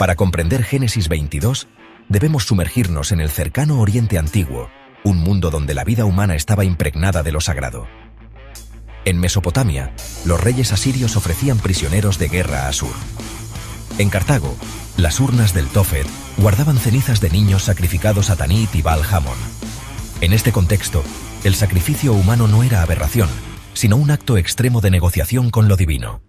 Para comprender Génesis 22, debemos sumergirnos en el cercano Oriente Antiguo, un mundo donde la vida humana estaba impregnada de lo sagrado. En Mesopotamia, los reyes asirios ofrecían prisioneros de guerra a Asur. En Cartago, las urnas del Tophet guardaban cenizas de niños sacrificados a Tanit y Baal-Hamon. En este contexto, el sacrificio humano no era aberración, sino un acto extremo de negociación con lo divino.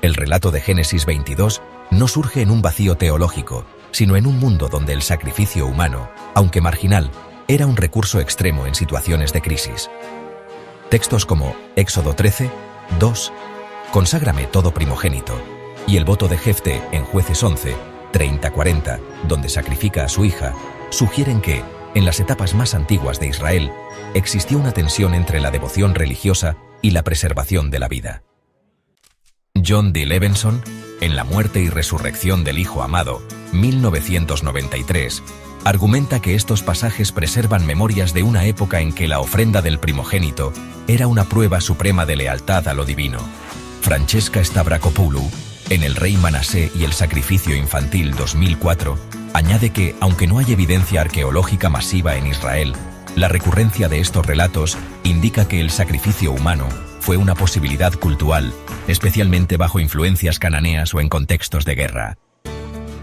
El relato de Génesis 22 no surge en un vacío teológico, sino en un mundo donde el sacrificio humano, aunque marginal, era un recurso extremo en situaciones de crisis. Textos como Éxodo 13, 2, Conságrame todo primogénito, y el voto de Jefte en Jueces 11, 30-40, donde sacrifica a su hija, sugieren que, en las etapas más antiguas de Israel, existió una tensión entre la devoción religiosa y la preservación de la vida. John D. Levenson, en La muerte y resurrección del Hijo amado, 1993, argumenta que estos pasajes preservan memorias de una época en que la ofrenda del primogénito era una prueba suprema de lealtad a lo divino. Francesca Stavrakopoulou, en El rey Manasé y el sacrificio infantil 2004, añade que, aunque no hay evidencia arqueológica masiva en Israel, la recurrencia de estos relatos indica que el sacrificio humano fue una posibilidad cultural, especialmente bajo influencias cananeas o en contextos de guerra.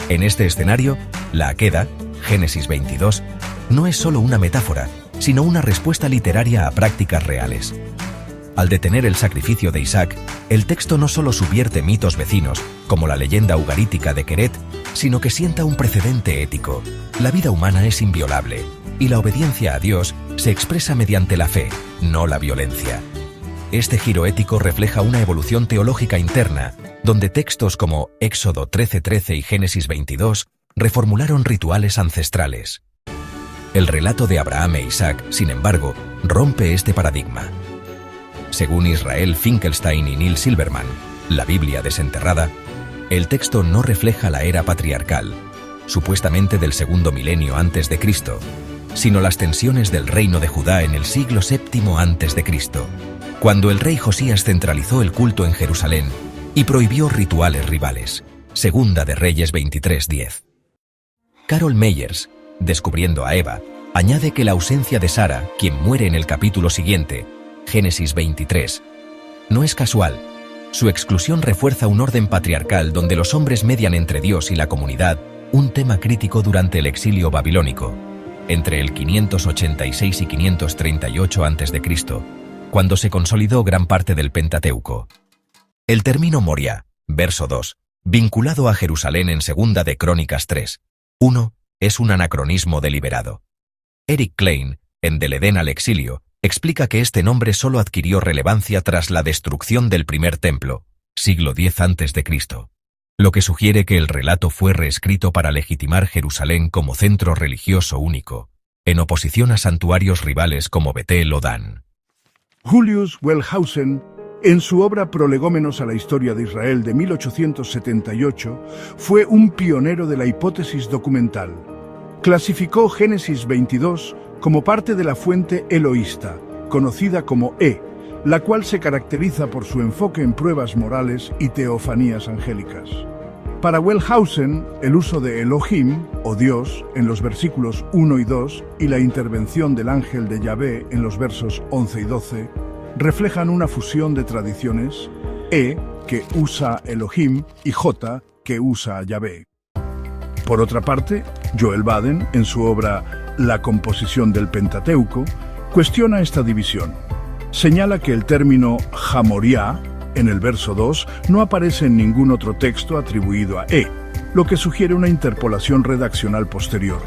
En este escenario, la Akeda, Génesis 22, no es solo una metáfora, sino una respuesta literaria a prácticas reales. Al detener el sacrificio de Isaac, el texto no solo subvierte mitos vecinos, como la leyenda ugarítica de Queret, sino que sienta un precedente ético. La vida humana es inviolable, y la obediencia a Dios se expresa mediante la fe, no la violencia. Este giro ético refleja una evolución teológica interna, donde textos como Éxodo 13:13 y Génesis 22 reformularon rituales ancestrales. El relato de Abraham e Isaac, sin embargo, rompe este paradigma. Según Israel Finkelstein y Neil Silverman, la Biblia desenterrada, el texto no refleja la era patriarcal, supuestamente del segundo milenio antes de Cristo, sino las tensiones del reino de Judá en el siglo VII antes de Cristo, cuando el rey Josías centralizó el culto en Jerusalén y prohibió rituales rivales. Segunda de Reyes 23:10. Carol Meyers, descubriendo a Eva, añade que la ausencia de Sara, quien muere en el capítulo siguiente, Génesis 23, no es casual. Su exclusión refuerza un orden patriarcal donde los hombres median entre Dios y la comunidad, un tema crítico durante el exilio babilónico, entre el 586 y 538 a.C., cuando se consolidó gran parte del Pentateuco. El término Moria, verso 2, vinculado a Jerusalén en Segunda de Crónicas 3, 1, es un anacronismo deliberado. Eric Klein, en Del Edén al exilio, explica que este nombre solo adquirió relevancia tras la destrucción del primer templo, siglo X a.C., lo que sugiere que el relato fue reescrito para legitimar Jerusalén como centro religioso único, en oposición a santuarios rivales como Betel o Dan. Julius Wellhausen, en su obra Prolegómenos a la historia de Israel de 1878, fue un pionero de la hipótesis documental. Clasificó Génesis 22 como parte de la fuente eloísta, conocida como la cual se caracteriza por su enfoque en pruebas morales y teofanías angélicas. Para Wellhausen, el uso de Elohim, o Dios, en los versículos 1 y 2 y la intervención del ángel de Yahvé en los versos 11 y 12 reflejan una fusión de tradiciones, que usa Elohim, y J, que usa Yahvé. Por otra parte, Joel Baden, en su obra La composición del Pentateuco, cuestiona esta división. Señala que el término Jamoriá, en el verso 2, no aparece en ningún otro texto atribuido a lo que sugiere una interpolación redaccional posterior.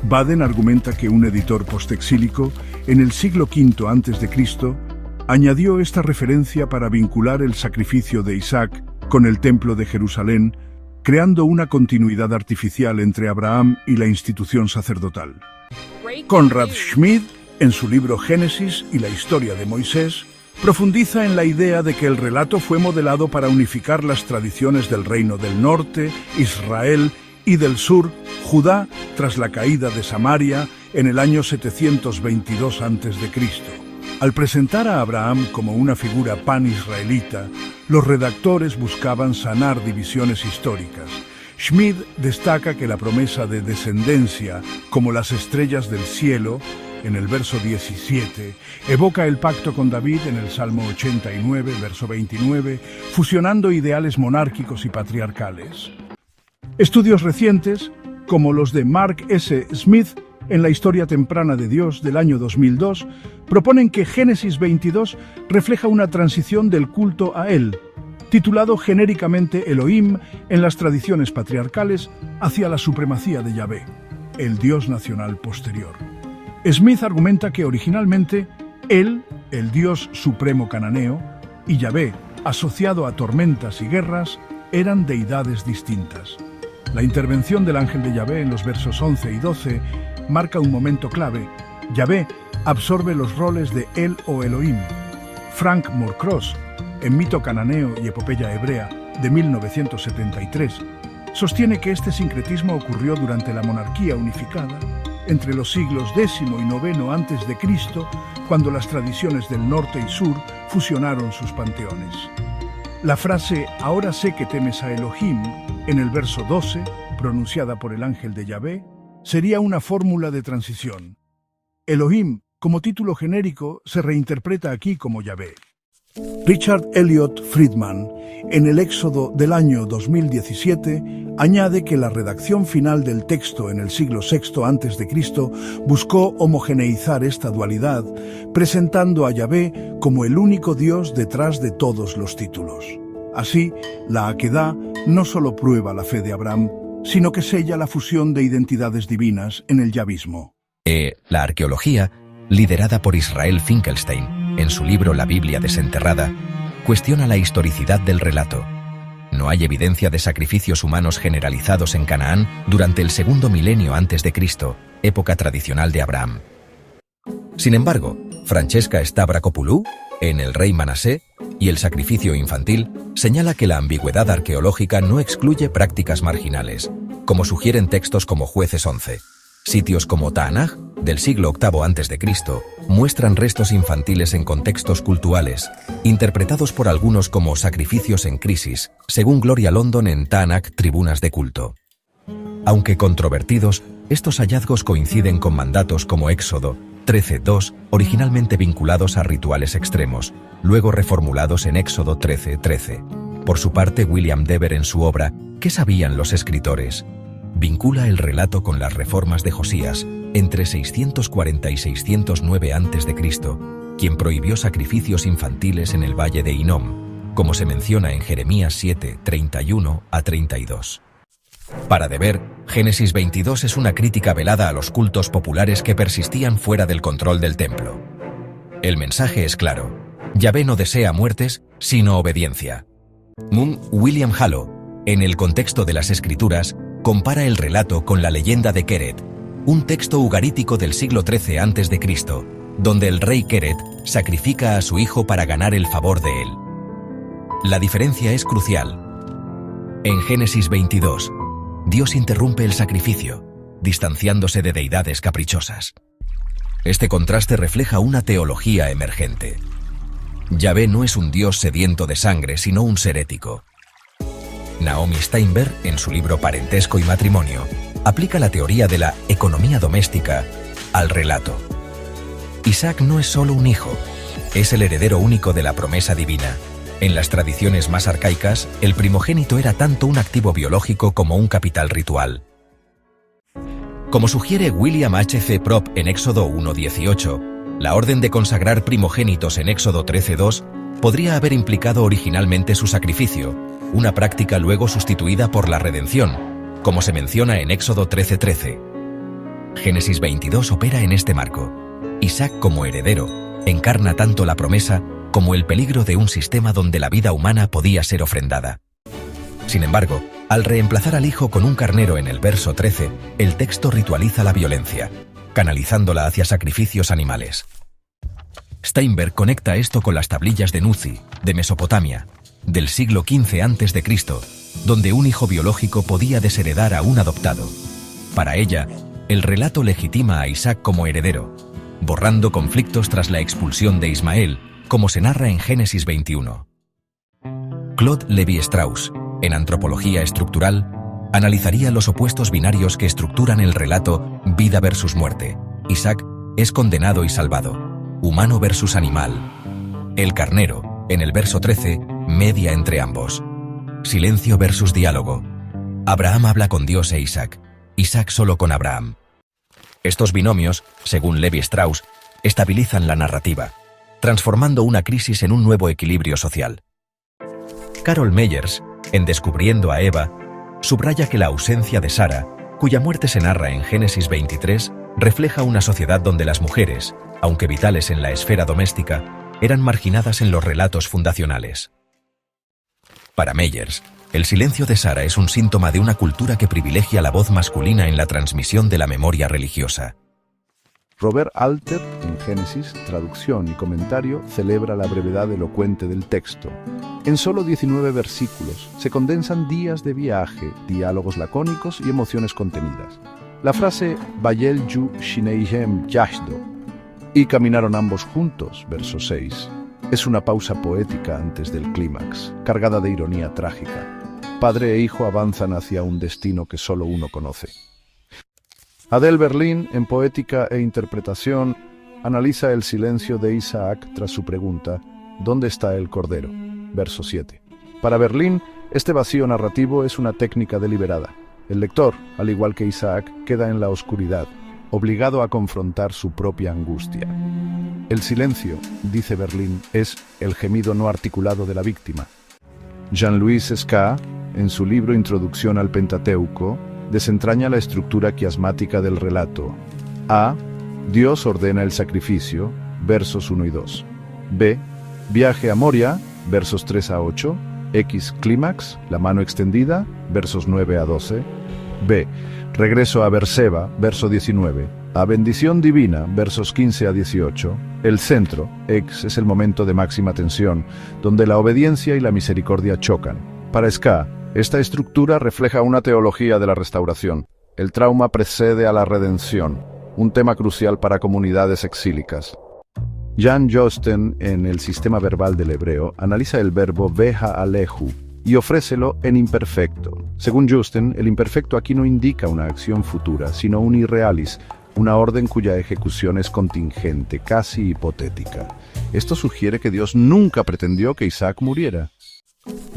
Baden argumenta que un editor postexílico, en el siglo V a.C., añadió esta referencia para vincular el sacrificio de Isaac con el Templo de Jerusalén, creando una continuidad artificial entre Abraham y la institución sacerdotal. Conrad Schmid, en su libro Génesis y la historia de Moisés, profundiza en la idea de que el relato fue modelado para unificar las tradiciones del reino del norte, Israel, y del sur, Judá, tras la caída de Samaria en el año 722 a.C. Al presentar a Abraham como una figura pan-israelita, los redactores buscaban sanar divisiones históricas. Schmid destaca que la promesa de descendencia, como las estrellas del cielo, en el verso 17, evoca el pacto con David en el Salmo 89, verso 29, fusionando ideales monárquicos y patriarcales. Estudios recientes, como los de Mark S. Smith en la Historia temprana de Dios del año 2002, proponen que Génesis 22 refleja una transición del culto a Él, titulado genéricamente Elohim en las tradiciones patriarcales, hacia la supremacía de Yahvé, el Dios nacional posterior. Smith argumenta que originalmente Él, el Dios supremo cananeo, y Yahvé, asociado a tormentas y guerras, eran deidades distintas. La intervención del ángel de Yahvé en los versos 11 y 12 marca un momento clave. Yahvé absorbe los roles de Él o Elohim. Frank Moorcross, en Mito cananeo y epopeya hebrea de 1973, sostiene que este sincretismo ocurrió durante la monarquía unificada entre los siglos X y IX a.C., cuando las tradiciones del norte y sur fusionaron sus panteones. La frase «Ahora sé que temes a Elohim» en el verso 12, pronunciada por el ángel de Yahvé, sería una fórmula de transición. Elohim, como título genérico, se reinterpreta aquí como Yahvé. Richard Elliott Friedman, en el Éxodo del año 2017, añade que la redacción final del texto en el siglo VI a.C. buscó homogeneizar esta dualidad, presentando a Yahvé como el único Dios detrás de todos los títulos. Así, la Akedá no solo prueba la fe de Abraham, sino que sella la fusión de identidades divinas en el yavismo. La arqueología, liderada por Israel Finkelstein, en su libro La Biblia desenterrada, cuestiona la historicidad del relato. No hay evidencia de sacrificios humanos generalizados en Canaán durante el segundo milenio antes de Cristo, época tradicional de Abraham. Sin embargo, Francesca Stavrakopoulou, en El Rey Manasé y el sacrificio infantil, señala que la ambigüedad arqueológica no excluye prácticas marginales, como sugieren textos como Jueces 11. Sitios como Ta'anaj, del siglo VIII a.C., muestran restos infantiles en contextos cultuales, interpretados por algunos como sacrificios en crisis, según Gloria London en Ta'anaj, Tribunas de culto. Aunque controvertidos, estos hallazgos coinciden con mandatos como Éxodo 13:2, originalmente vinculados a rituales extremos, luego reformulados en Éxodo 13:13. Por su parte, William Dever, en su obra ¿Qué sabían los escritores?, vincula el relato con las reformas de Josías entre 640 y 609 a.C., quien prohibió sacrificios infantiles en el valle de Hinnom, como se menciona en Jeremías 7, 31 a 32. Para Dever, Génesis 22 es una crítica velada a los cultos populares que persistían fuera del control del templo. El mensaje es claro: Yahvé no desea muertes, sino obediencia. William Hallo, en el contexto de las Escrituras, compara el relato con la leyenda de Keret, un texto ugarítico del siglo XIII a.C., donde el rey Keret sacrifica a su hijo para ganar el favor de él. La diferencia es crucial. En Génesis 22, Dios interrumpe el sacrificio, distanciándose de deidades caprichosas. Este contraste refleja una teología emergente. Yahvé no es un Dios sediento de sangre, sino un ser ético. Naomi Steinberg, en su libro Parentesco y Matrimonio, aplica la teoría de la economía doméstica al relato. Isaac no es solo un hijo, es el heredero único de la promesa divina. En las tradiciones más arcaicas, el primogénito era tanto un activo biológico como un capital ritual. Como sugiere William H.C. Propp en Éxodo 1:18, la orden de consagrar primogénitos en Éxodo 13:2 podría haber implicado originalmente su sacrificio, una práctica luego sustituida por la redención, como se menciona en Éxodo 13:13. Génesis 22 opera en este marco. Isaac, como heredero, encarna tanto la promesa como el peligro de un sistema donde la vida humana podía ser ofrendada. Sin embargo, al reemplazar al hijo con un carnero en el verso 13, el texto ritualiza la violencia, canalizándola hacia sacrificios animales. Steinberg conecta esto con las tablillas de Nuzi, de Mesopotamia, del siglo XV a.C., donde un hijo biológico podía desheredar a un adoptado. Para ella, el relato legitima a Isaac como heredero, borrando conflictos tras la expulsión de Ismael, como se narra en Génesis 21. Claude Lévi-Strauss, en Antropología Estructural, Analizaría los opuestos binarios que estructuran el relato vida versus muerte. Isaac es condenado y salvado. Humano versus animal. El carnero, en el verso 13, media entre ambos. Silencio versus diálogo. Abraham habla con Dios e Isaac. Isaac solo con Abraham. Estos binomios, según Levi Strauss, estabilizan la narrativa, transformando una crisis en un nuevo equilibrio social. Carol Meyers, en Descubriendo a Eva, subraya que la ausencia de Sara, cuya muerte se narra en Génesis 23, refleja una sociedad donde las mujeres, aunque vitales en la esfera doméstica, eran marginadas en los relatos fundacionales. Para Meyers, el silencio de Sara es un síntoma de una cultura que privilegia la voz masculina en la transmisión de la memoria religiosa. Robert Alter, en Génesis, traducción y comentario, celebra la brevedad elocuente del texto. En solo 19 versículos se condensan días de viaje, diálogos lacónicos y emociones contenidas. La frase Vayel yu shineihem yashdo, y caminaron ambos juntos, verso 6, es una pausa poética antes del clímax, cargada de ironía trágica. Padre e hijo avanzan hacia un destino que solo uno conoce. Adele Berlin, en Poética e Interpretación, analiza el silencio de Isaac tras su pregunta ¿dónde está el cordero? Verso 7. Para Berlin, este vacío narrativo es una técnica deliberada. El lector, al igual que Isaac, queda en la oscuridad, obligado a confrontar su propia angustia. El silencio, dice Berlin, es el gemido no articulado de la víctima. Jean-Louis Ska, en su libro Introducción al Pentateuco, desentraña la estructura quiasmática del relato. A. Dios ordena el sacrificio, versos 1 y 2. B. Viaje a Moria, versos 3 a 8. X. Clímax, la mano extendida, versos 9 a 12. B. Regreso a Berseba, verso 19. A bendición divina, versos 15 a 18. El centro, X, es el momento de máxima tensión, donde la obediencia y la misericordia chocan. Para Ska, esta estructura refleja una teología de la restauración. El trauma precede a la redención, un tema crucial para comunidades exílicas. Jan Josten, en El sistema verbal del hebreo, analiza el verbo veja aleju y ofrécelo en imperfecto. Según Josten, el imperfecto aquí no indica una acción futura, sino un irrealis, una orden cuya ejecución es contingente, casi hipotética. Esto sugiere que Dios nunca pretendió que Isaac muriera.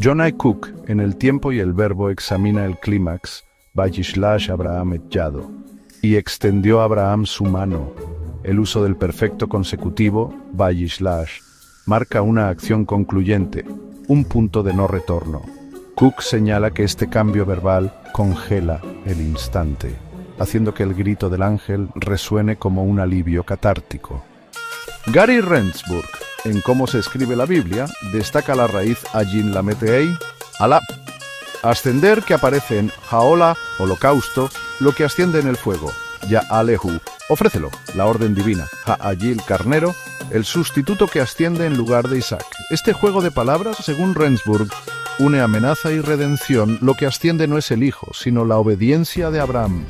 John I. Cook, en El tiempo y el verbo, examina el clímax, Vayishlash Abraham et yado, y extendió a Abraham su mano. El uso del perfecto consecutivo, Vayishlash, marca una acción concluyente, un punto de no retorno. Cook señala que este cambio verbal congela el instante, haciendo que el grito del ángel resuene como un alivio catártico. Gary Rendsburg, en Cómo se escribe la Biblia, destaca la raíz Ayin Lametei, Alá. Ascender, que aparece en Haola, holocausto, lo que asciende en el fuego. Ya Alehu, ofrécelo, la orden divina. Ha'ayil, carnero, el sustituto que asciende en lugar de Isaac. Este juego de palabras, según Rendsburg, une amenaza y redención. Lo que asciende no es el hijo, sino la obediencia de Abraham.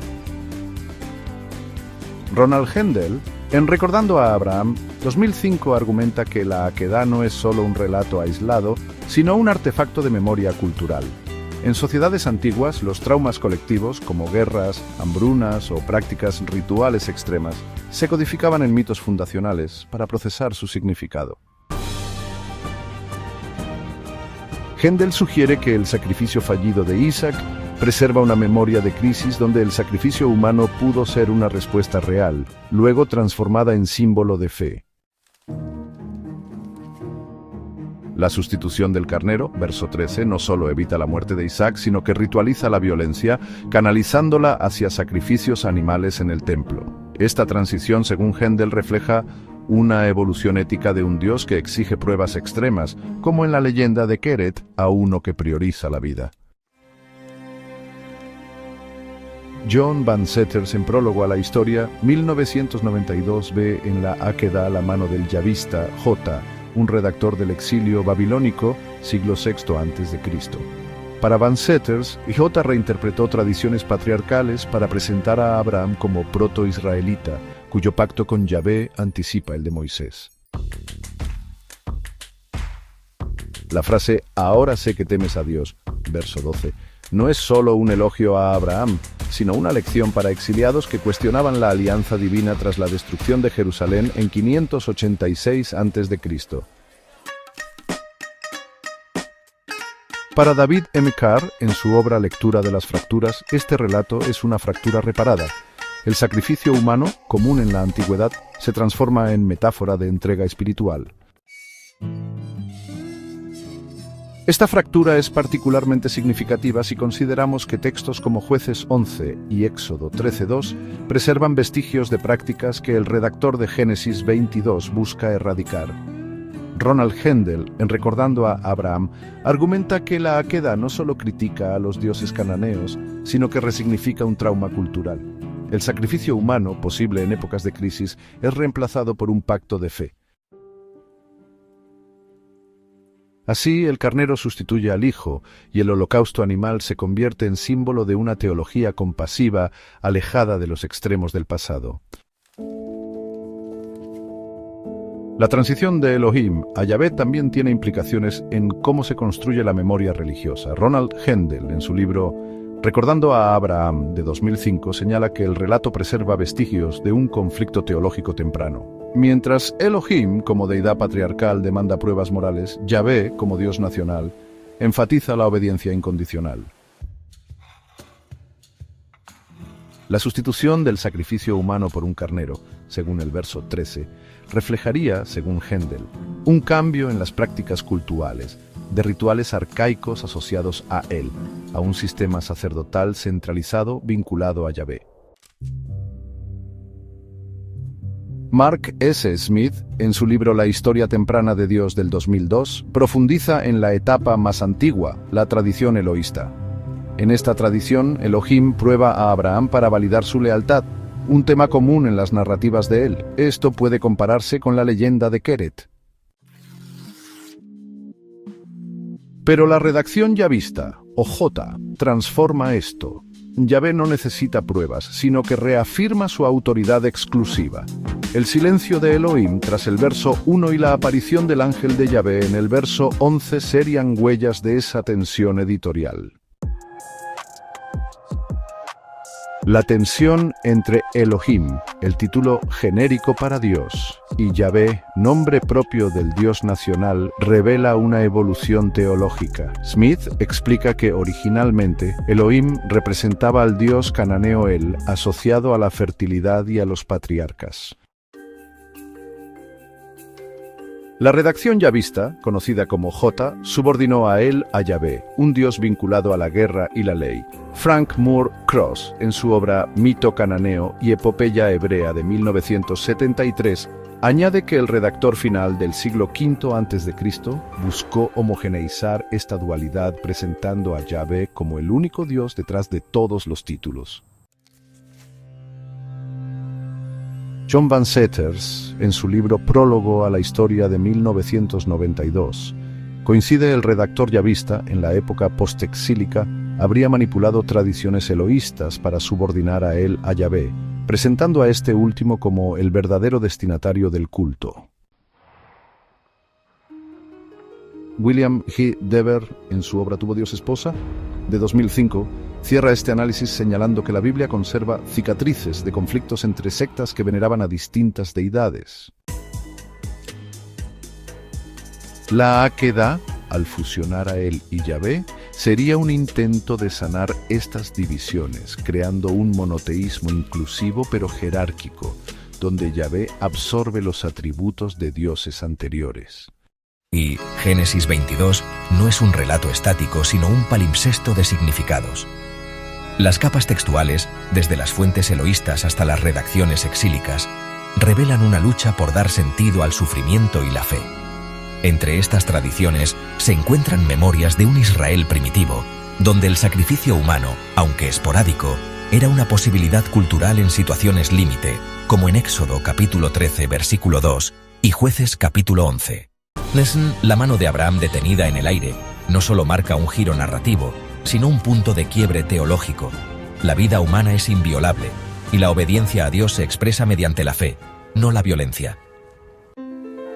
Ronald Hendel, en Recordando a Abraham, 2005, argumenta que la Akedah no es solo un relato aislado, sino un artefacto de memoria cultural. En sociedades antiguas, los traumas colectivos, como guerras, hambrunas o prácticas rituales extremas, se codificaban en mitos fundacionales para procesar su significado. Hendel sugiere que el sacrificio fallido de Isaac preserva una memoria de crisis donde el sacrificio humano pudo ser una respuesta real, luego transformada en símbolo de fe. La sustitución del carnero, verso 13, no solo evita la muerte de Isaac, sino que ritualiza la violencia, canalizándola hacia sacrificios animales en el templo. Esta transición, según Hendel, refleja una evolución ética de un Dios que exige pruebas extremas, como en la leyenda de Keret, a uno que prioriza la vida. John Van Setters, en Prólogo a la Historia, 1992, ve en la Akedah la mano del yavista J, un redactor del exilio babilónico, siglo VI a.C. Para Van Setters, J reinterpretó tradiciones patriarcales para presentar a Abraham como proto-israelita, cuyo pacto con Yahvé anticipa el de Moisés. La frase «Ahora sé que temes a Dios», verso 12, no es solo un elogio a Abraham, sino una lección para exiliados que cuestionaban la alianza divina tras la destrucción de Jerusalén en 586 a.C. Para David M. Carr, en su obra Lectura de las fracturas, este relato es una fractura reparada. El sacrificio humano, común en la antigüedad, se transforma en metáfora de entrega espiritual. Esta fractura es particularmente significativa si consideramos que textos como Jueces 11 y Éxodo 13:2 preservan vestigios de prácticas que el redactor de Génesis 22 busca erradicar. Ronald Hendel, en Recordando a Abraham, argumenta que la Akedah no solo critica a los dioses cananeos, sino que resignifica un trauma cultural. El sacrificio humano, posible en épocas de crisis, es reemplazado por un pacto de fe. Así, el carnero sustituye al hijo, y el holocausto animal se convierte en símbolo de una teología compasiva, alejada de los extremos del pasado. La transición de Elohim a Yahvé también tiene implicaciones en cómo se construye la memoria religiosa. Ronald Hendel, en su libro Recordando a Abraham, de 2005, señala que el relato preserva vestigios de un conflicto teológico temprano. Mientras Elohim, como deidad patriarcal, demanda pruebas morales, Yahvé, como Dios nacional, enfatiza la obediencia incondicional. La sustitución del sacrificio humano por un carnero, según el verso 13, reflejaría, según Hendel, un cambio en las prácticas cultuales, de rituales arcaicos asociados a él, a un sistema sacerdotal centralizado vinculado a Yahvé. Mark S. Smith, en su libro La historia temprana de Dios del 2002, profundiza en la etapa más antigua, la tradición elohista. En esta tradición, Elohim prueba a Abraham para validar su lealtad, un tema común en las narrativas de él. Esto puede compararse con la leyenda de Keret. Pero la redacción yavista, o J, transforma esto. Yahvé no necesita pruebas, sino que reafirma su autoridad exclusiva. El silencio de Elohim tras el verso 1 y la aparición del ángel de Yahvé en el verso 11 serían huellas de esa tensión editorial. La tensión entre Elohim, el título genérico para Dios, y Yahvé, nombre propio del Dios nacional, revela una evolución teológica. Smith explica que originalmente Elohim representaba al dios cananeo El, asociado a la fertilidad y a los patriarcas. La redacción yavista, conocida como J, subordinó a él a Yahvé, un dios vinculado a la guerra y la ley. Frank Moore Cross, en su obra Mito cananeo y epopeya hebrea de 1973, añade que el redactor final del siglo V a.C. buscó homogeneizar esta dualidad presentando a Yahvé como el único dios detrás de todos los títulos. John Van Seters, en su libro Prólogo a la historia de 1992, coincide el redactor yavista en la época postexílica habría manipulado tradiciones eloístas para subordinar a él a Yahvé, presentando a este último como el verdadero destinatario del culto. William G. Dever, en su obra ¿Tuvo Dios esposa?, de 2005, cierra este análisis señalando que la Biblia conserva cicatrices de conflictos entre sectas que veneraban a distintas deidades. La Akedah, al fusionar a él y Yahvé, sería un intento de sanar estas divisiones, creando un monoteísmo inclusivo pero jerárquico, donde Yahvé absorbe los atributos de dioses anteriores. Y Génesis 22 no es un relato estático, sino un palimpsesto de significados. Las capas textuales, desde las fuentes eloístas hasta las redacciones exílicas, revelan una lucha por dar sentido al sufrimiento y la fe. Entre estas tradiciones se encuentran memorias de un Israel primitivo, donde el sacrificio humano, aunque esporádico, era una posibilidad cultural en situaciones límite, como en Éxodo capítulo 13, versículo 2 y Jueces capítulo 11. La mano de Abraham detenida en el aire no solo marca un giro narrativo, sino un punto de quiebre teológico. La vida humana es inviolable y la obediencia a Dios se expresa mediante la fe, no la violencia.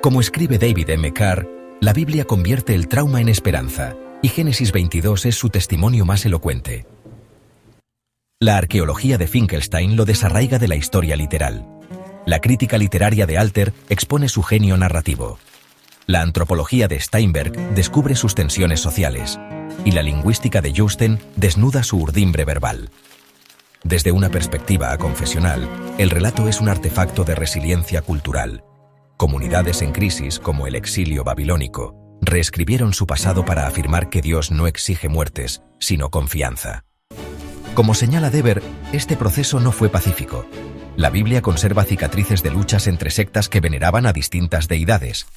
Como escribe David M. Carr, la Biblia convierte el trauma en esperanza y Génesis 22 es su testimonio más elocuente. La arqueología de Finkelstein lo desarraiga de la historia literal. La crítica literaria de Alter expone su genio narrativo. La antropología de Steinberg descubre sus tensiones sociales, y la lingüística de Justen desnuda su urdimbre verbal. Desde una perspectiva aconfesional, el relato es un artefacto de resiliencia cultural. Comunidades en crisis, como el exilio babilónico, reescribieron su pasado para afirmar que Dios no exige muertes, sino confianza. Como señala Dever, este proceso no fue pacífico. La Biblia conserva cicatrices de luchas entre sectas que veneraban a distintas deidades.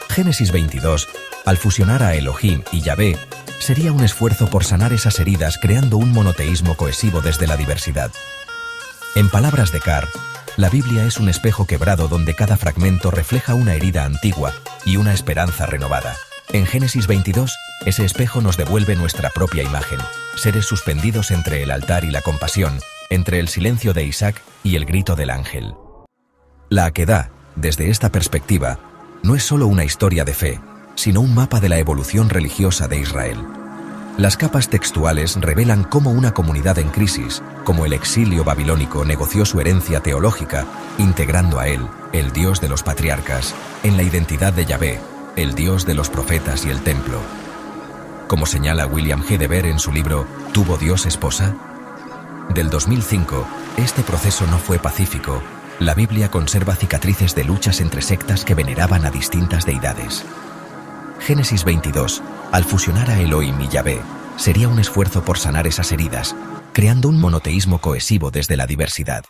Génesis 22, al fusionar a Elohim y Yahvé, sería un esfuerzo por sanar esas heridas creando un monoteísmo cohesivo desde la diversidad. En palabras de Carr, la Biblia es un espejo quebrado donde cada fragmento refleja una herida antigua y una esperanza renovada. En Génesis 22, ese espejo nos devuelve nuestra propia imagen, seres suspendidos entre el altar y la compasión, entre el silencio de Isaac y el grito del ángel. La Akedá, desde esta perspectiva, no es solo una historia de fe, sino un mapa de la evolución religiosa de Israel. Las capas textuales revelan cómo una comunidad en crisis, como el exilio babilónico, negoció su herencia teológica, integrando a él, el Dios de los patriarcas, en la identidad de Yahvé, el Dios de los profetas y el templo. Como señala William G. Dever en su libro ¿Tuvo Dios esposa? Del 2005, este proceso no fue pacífico. La Biblia conserva cicatrices de luchas entre sectas que veneraban a distintas deidades. Génesis 22, al fusionar a Elohim y Yahvé, sería un esfuerzo por sanar esas heridas, creando un monoteísmo cohesivo desde la diversidad.